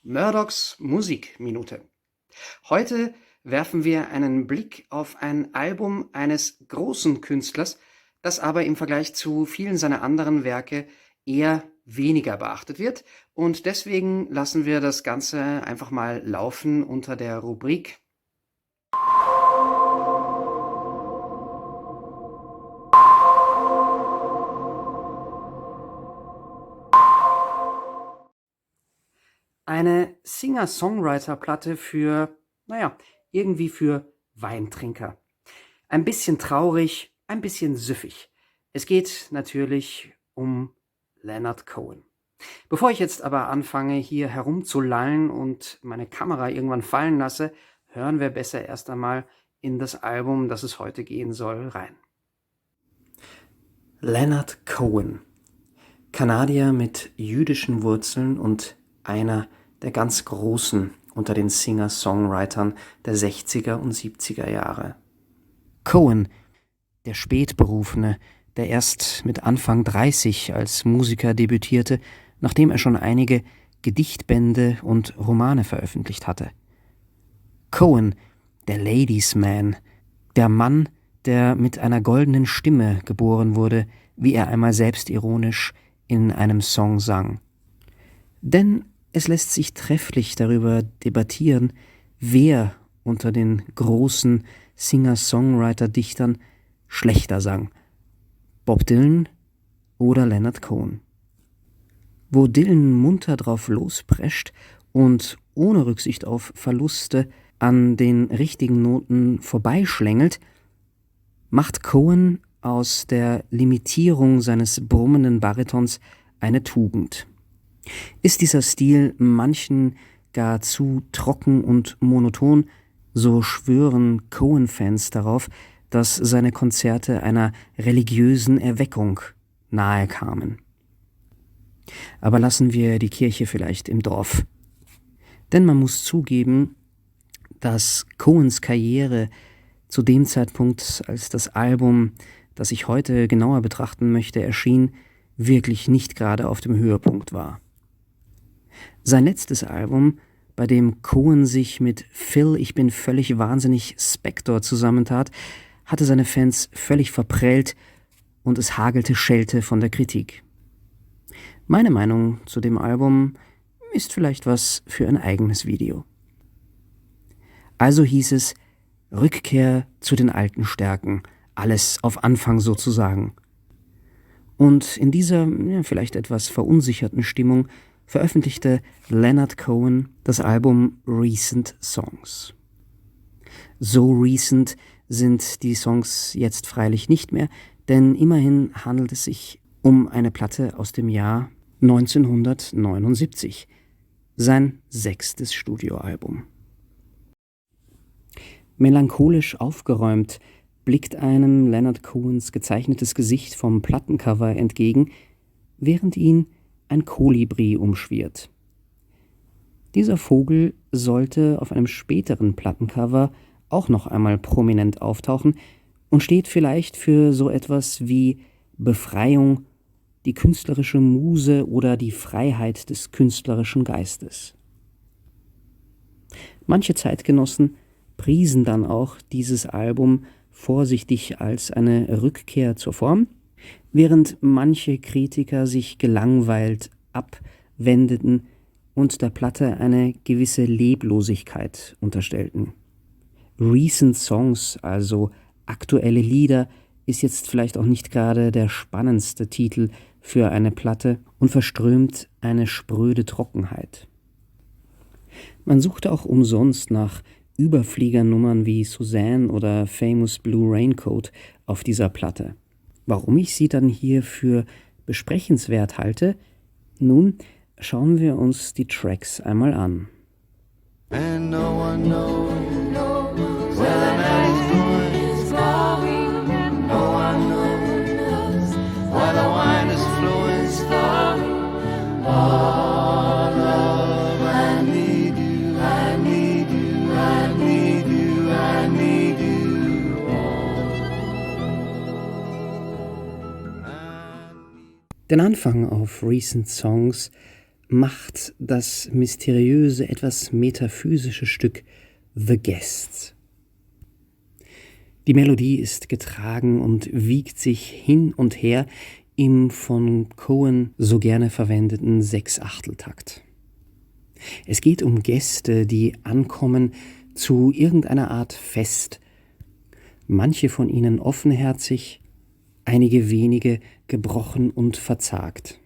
Murdochs Musikminute. Heute werfen wir einen Blick auf ein Album eines großen Künstlers, das aber im Vergleich zu vielen seiner anderen Werke eher weniger beachtet wird. Und deswegen lassen wir das Ganze einfach mal laufen unter der Rubrik eine Singer-Songwriter-Platte für, irgendwie für Weintrinker. Ein bisschen traurig, ein bisschen süffig. Es geht natürlich um Leonard Cohen. Bevor ich jetzt aber anfange, hier herumzulallen und meine Kamera irgendwann fallen lasse, hören wir besser erst einmal in das Album, das es heute gehen soll, rein. Leonard Cohen, Kanadier mit jüdischen Wurzeln und einer der ganz Großen unter den Singer-Songwritern der 60er und 70er Jahre. Cohen, der Spätberufene, der erst mit Anfang 30 als Musiker debütierte, nachdem er schon einige Gedichtbände und Romane veröffentlicht hatte. Cohen, der Ladies' Man, der Mann, der mit einer goldenen Stimme geboren wurde, wie er einmal selbstironisch in einem Song sang. Denn es lässt sich trefflich darüber debattieren, wer unter den großen Singer-Songwriter-Dichtern schlechter sang, Bob Dylan oder Leonard Cohen. Wo Dylan munter drauf losprescht und ohne Rücksicht auf Verluste an den richtigen Noten vorbeischlängelt, macht Cohen aus der Limitierung seines brummenden Baritons eine Tugend. Ist dieser Stil manchen gar zu trocken und monoton, so schwören Cohen-Fans darauf, dass seine Konzerte einer religiösen Erweckung nahe kamen. Aber lassen wir die Kirche vielleicht im Dorf. Denn man muss zugeben, dass Cohens Karriere zu dem Zeitpunkt, als das Album, das ich heute genauer betrachten möchte, erschien, wirklich nicht gerade auf dem Höhepunkt war. Sein letztes Album, bei dem Cohen sich mit Phil Ich bin völlig wahnsinnig Spector zusammentat, hatte seine Fans völlig verprellt und es hagelte Schelte von der Kritik. Meine Meinung zu dem Album ist vielleicht was für ein eigenes Video. Also hieß es, Rückkehr zu den alten Stärken, alles auf Anfang sozusagen. Und in dieser vielleicht etwas verunsicherten Stimmung veröffentlichte Leonard Cohen das Album Recent Songs. So recent sind die Songs jetzt freilich nicht mehr, denn immerhin handelt es sich um eine Platte aus dem Jahr 1979, sein 6. Studioalbum. Melancholisch aufgeräumt blickt einem Leonard Cohens gezeichnetes Gesicht vom Plattencover entgegen, während ihn ein Kolibri umschwirrt. Dieser Vogel sollte auf einem späteren Plattencover auch noch einmal prominent auftauchen und steht vielleicht für so etwas wie Befreiung, die künstlerische Muse oder die Freiheit des künstlerischen Geistes. Manche Zeitgenossen priesen dann auch dieses Album vorsichtig als eine Rückkehr zur Form, während manche Kritiker sich gelangweilt abwendeten und der Platte eine gewisse Leblosigkeit unterstellten. Recent Songs, also aktuelle Lieder, ist jetzt vielleicht auch nicht gerade der spannendste Titel für eine Platte und verströmt eine spröde Trockenheit. Man suchte auch umsonst nach Überfliegernummern wie Suzanne oder Famous Blue Raincoat auf dieser Platte. Warum ich sie dann hier für besprechenswert halte? Nun, schauen wir uns die Tracks einmal an. And no one knows where the man is going. No one knows why the wine is flowing. Oh, love, I need you, I need you, I need you, I need you. Den Anfang auf Recent Songs macht das mysteriöse, etwas metaphysische Stück The Guests. Die Melodie ist getragen und wiegt sich hin und her im von Cohen so gerne verwendeten 6/8-Takt. Es geht um Gäste, die ankommen zu irgendeiner Art Fest. Manche von ihnen offenherzig, einige wenige gebrochen und verzagt.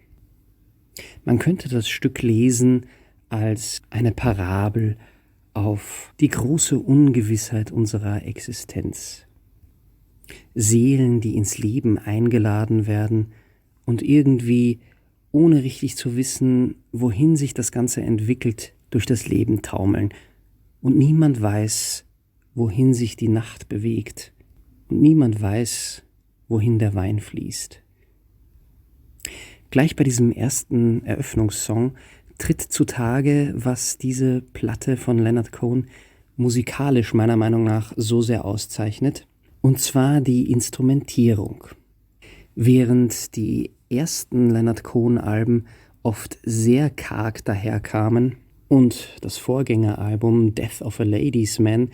Man könnte das Stück lesen als eine Parabel auf die große Ungewissheit unserer Existenz. Seelen, die ins Leben eingeladen werden und irgendwie, ohne richtig zu wissen, wohin sich das Ganze entwickelt, durch das Leben taumeln. Und niemand weiß, wohin sich die Nacht bewegt. Und niemand weiß, wohin der Wein fließt. Gleich bei diesem ersten Eröffnungssong tritt zutage, was diese Platte von Leonard Cohen musikalisch meiner Meinung nach so sehr auszeichnet, und zwar die Instrumentierung. Während die ersten Leonard Cohen-Alben oft sehr karg daherkamen und das Vorgängeralbum Death of a Ladies Man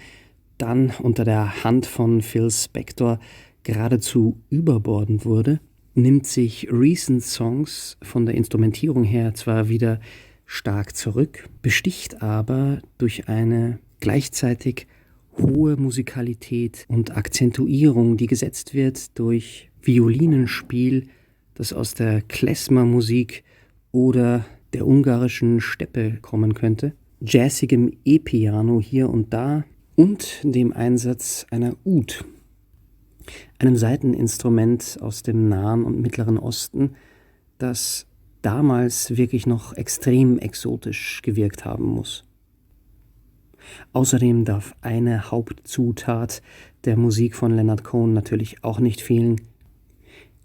dann unter der Hand von Phil Spector geradezu überbordend wurde, nimmt sich Recent Songs von der Instrumentierung her zwar wieder stark zurück, besticht aber durch eine gleichzeitig hohe Musikalität und Akzentuierung, die gesetzt wird durch Violinenspiel, das aus der Klezmer-Musik oder der ungarischen Steppe kommen könnte, jazzigem E-Piano hier und da und dem Einsatz einer Oud, einem Saiteninstrument aus dem Nahen und Mittleren Osten, das damals wirklich noch extrem exotisch gewirkt haben muss. Außerdem darf eine Hauptzutat der Musik von Leonard Cohen natürlich auch nicht fehlen: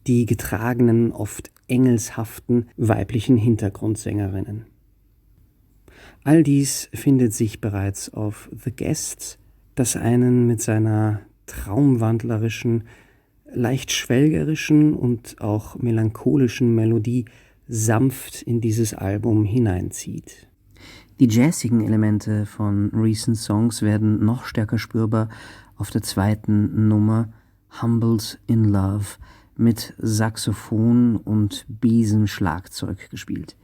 die getragenen, oft engelshaften weiblichen Hintergrundsängerinnen. All dies findet sich bereits auf The Guests, das einen mit seiner traumwandlerischen, leicht schwelgerischen und auch melancholischen Melodie sanft in dieses Album hineinzieht. Die jazzigen Elemente von Recent Songs werden noch stärker spürbar auf der zweiten Nummer Humbled in Love mit Saxophon und Besenschlagzeug gespielt.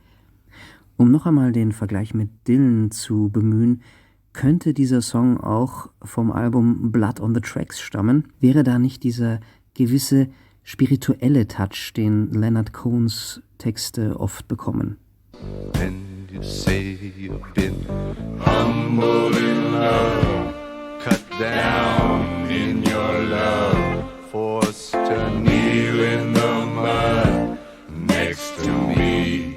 Um noch einmal den Vergleich mit Dylan zu bemühen, könnte dieser Song auch vom Album Blood on the Tracks stammen, wäre da nicht dieser gewisse spirituelle Touch, den Leonard Cohens Texte oft bekommen. And you say you've been humbled in love, cut down in your love, forced to kneel in the mud next to me.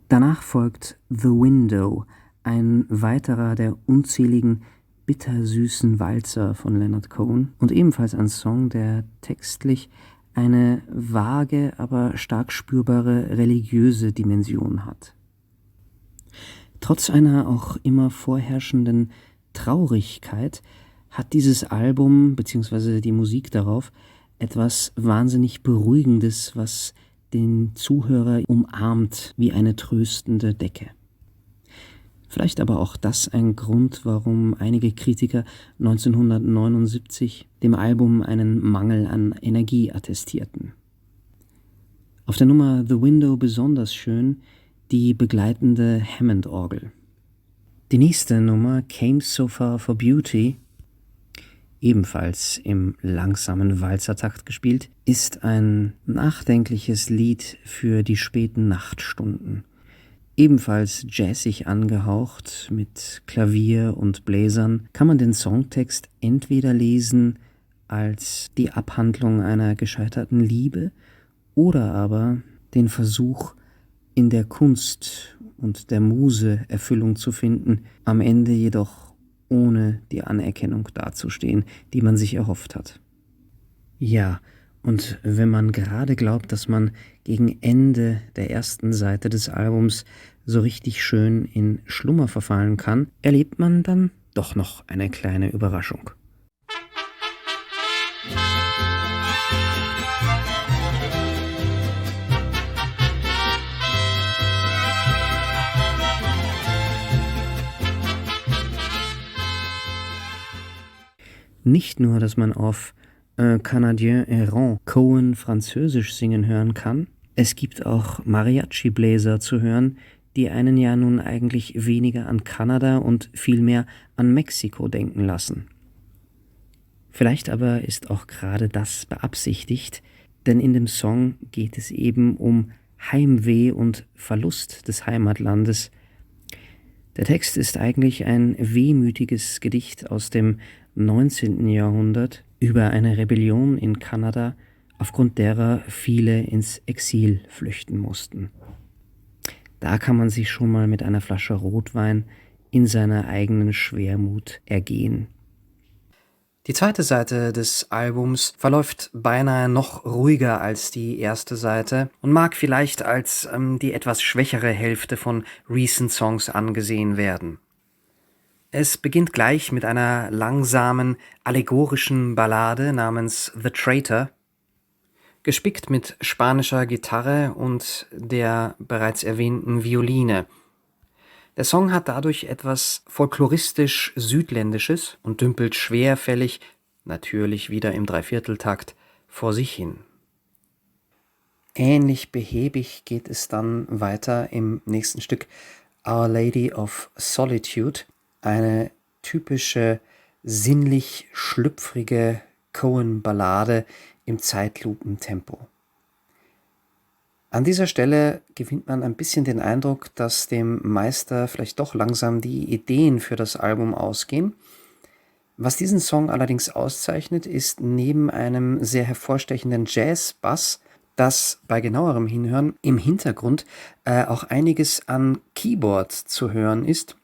Danach folgt The Window, ein weiterer der unzähligen bittersüßen Walzer von Leonard Cohen und ebenfalls ein Song, der textlich eine vage, aber stark spürbare religiöse Dimension hat. Trotz einer auch immer vorherrschenden Traurigkeit hat dieses Album bzw. die Musik darauf etwas wahnsinnig Beruhigendes, was den Zuhörer umarmt wie eine tröstende Decke. Vielleicht aber auch das ein Grund, warum einige Kritiker 1979 dem Album einen Mangel an Energie attestierten. Auf der Nummer The Window besonders schön die begleitende Hammond-Orgel. Die nächste Nummer Came So Far for Beauty, ebenfalls im langsamen Walzertakt gespielt, ist ein nachdenkliches Lied für die späten Nachtstunden. Ebenfalls jazzig angehaucht mit Klavier und Bläsern, kann man den Songtext entweder lesen als die Abhandlung einer gescheiterten Liebe oder aber den Versuch, in der Kunst und der Muse Erfüllung zu finden, am Ende jedoch ohne die Anerkennung dazustehen, die man sich erhofft hat. Ja, und wenn man gerade glaubt, dass man gegen Ende der ersten Seite des Albums so richtig schön in Schlummer verfallen kann, erlebt man dann doch noch eine kleine Überraschung. nicht nur, dass man auf Un Canadien errant Cohen französisch singen hören kann, es gibt auch Mariachi-Bläser zu hören, die einen ja nun eigentlich weniger an Kanada und vielmehr an Mexiko denken lassen. Vielleicht aber ist auch gerade das beabsichtigt, denn in dem Song geht es eben um Heimweh und Verlust des Heimatlandes. Der Text ist eigentlich ein wehmütiges Gedicht aus dem 19. Jahrhundert über eine Rebellion in Kanada, aufgrund derer viele ins Exil flüchten mussten. Da kann man sich schon mal mit einer Flasche Rotwein in seiner eigenen Schwermut ergehen. Die zweite Seite des Albums verläuft beinahe noch ruhiger als die erste Seite und mag vielleicht als die etwas schwächere Hälfte von Recent Songs angesehen werden. Es beginnt gleich mit einer langsamen, allegorischen Ballade namens The Traitor, gespickt mit spanischer Gitarre und der bereits erwähnten Violine. Der Song hat dadurch etwas folkloristisch-südländisches und dümpelt schwerfällig, natürlich wieder im Dreivierteltakt, vor sich hin. Ähnlich behäbig geht es dann weiter im nächsten Stück Our Lady of Solitude, eine typische, sinnlich schlüpfrige Cohen-Ballade im Zeitlupentempo. An dieser Stelle gewinnt man ein bisschen den Eindruck, dass dem Meister vielleicht doch langsam die Ideen für das Album ausgehen. Was diesen Song allerdings auszeichnet, ist neben einem sehr hervorstechenden Jazz-Bass, dass bei genauerem Hinhören im Hintergrund auch einiges an Keyboard zu hören ist.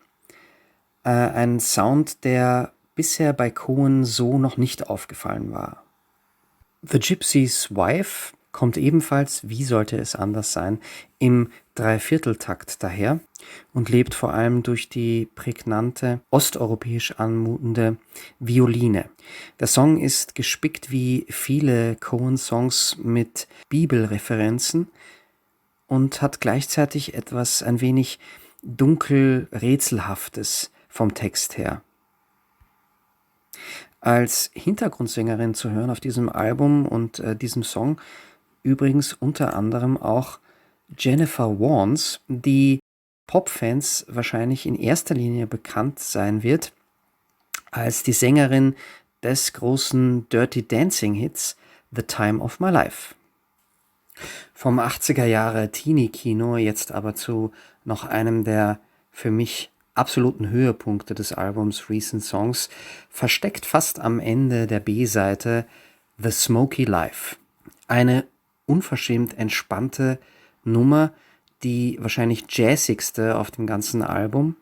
Ein Sound, der bisher bei Cohen so noch nicht aufgefallen war. The Gypsy's Wife kommt ebenfalls, wie sollte es anders sein, im Dreivierteltakt daher und lebt vor allem durch die prägnante, osteuropäisch anmutende Violine. Der Song ist gespickt wie viele Cohen-Songs mit Bibelreferenzen und hat gleichzeitig etwas ein wenig dunkel-rätselhaftes vom Text her. Als Hintergrundsängerin zu hören auf diesem Album und diesem Song übrigens unter anderem auch Jennifer Warnes, die Popfans wahrscheinlich in erster Linie bekannt sein wird als die Sängerin des großen Dirty Dancing Hits The Time of My Life. Vom 80er Jahre Teenie-Kino jetzt aber zu noch einem der für mich absoluten Höhepunkte des Albums Recent Songs, versteckt fast am Ende der B-Seite The Smoky Life. Eine unverschämt entspannte Nummer, die wahrscheinlich jazzigste auf dem ganzen Album,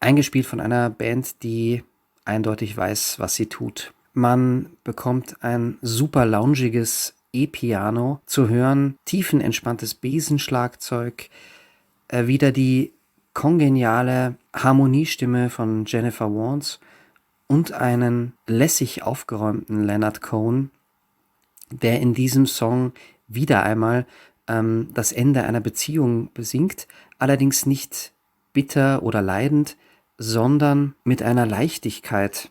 eingespielt von einer Band, die eindeutig weiß, was sie tut. Man bekommt ein super loungiges E-Piano zu hören, tiefenentspanntes Besenschlagzeug, wieder die kongeniale Harmoniestimme von Jennifer Warnes und einen lässig aufgeräumten Leonard Cohen, der in diesem Song wieder einmal das Ende einer Beziehung besingt, allerdings nicht bitter oder leidend, sondern mit einer Leichtigkeit.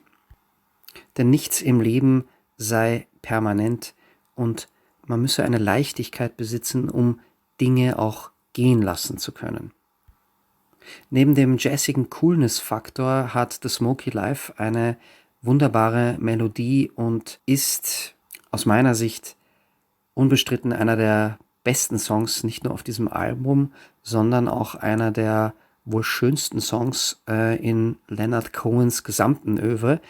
Denn nichts im Leben sei permanent und man müsse eine Leichtigkeit besitzen, um Dinge auch gehen lassen zu können. Neben dem jazzigen Coolness-Faktor hat The Smoky Life eine wunderbare Melodie und ist aus meiner Sicht unbestritten einer der besten Songs, nicht nur auf diesem Album, sondern auch einer der wohl schönsten Songs in Leonard Cohens gesamten Oeuvre.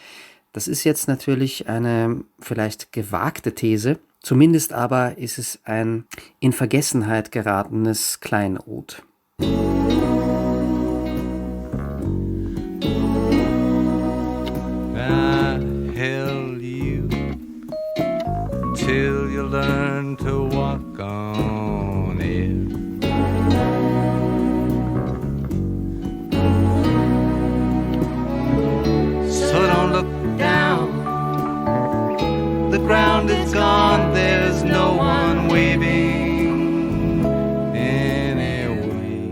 Das ist jetzt natürlich eine vielleicht gewagte These, zumindest aber ist es ein in Vergessenheit geratenes Kleinod. Till you learn to walk on it. So don't look down. The ground is gone, there's no one waving anyway.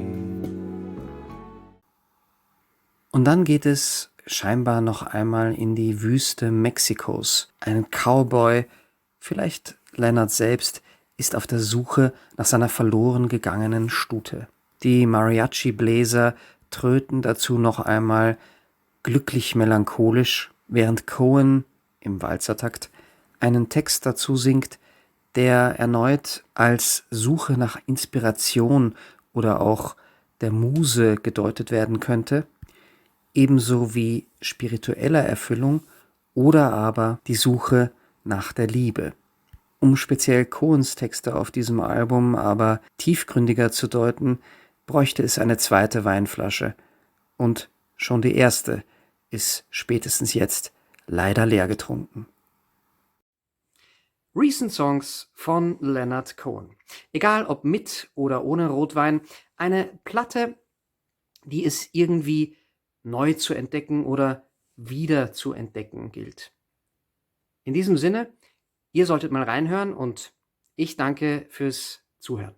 Und dann geht es scheinbar noch einmal in die Wüste Mexikos. Ein Cowboy, vielleicht Leonard selbst, ist auf der Suche nach seiner verloren gegangenen Stute. Die Mariachi-Bläser tröten dazu noch einmal glücklich melancholisch, während Cohen im Walzertakt einen Text dazu singt, der erneut als Suche nach Inspiration oder auch der Muse gedeutet werden könnte, ebenso wie spiritueller Erfüllung oder aber die Suche nach der Liebe. Um speziell Cohens Texte auf diesem Album aber tiefgründiger zu deuten, bräuchte es eine zweite Weinflasche. Und schon die erste ist spätestens jetzt leider leer getrunken. Recent Songs von Leonard Cohen. Egal ob mit oder ohne Rotwein, eine Platte, die es irgendwie neu zu entdecken oder wieder zu entdecken gilt. In diesem Sinne, ihr solltet mal reinhören und ich danke fürs Zuhören.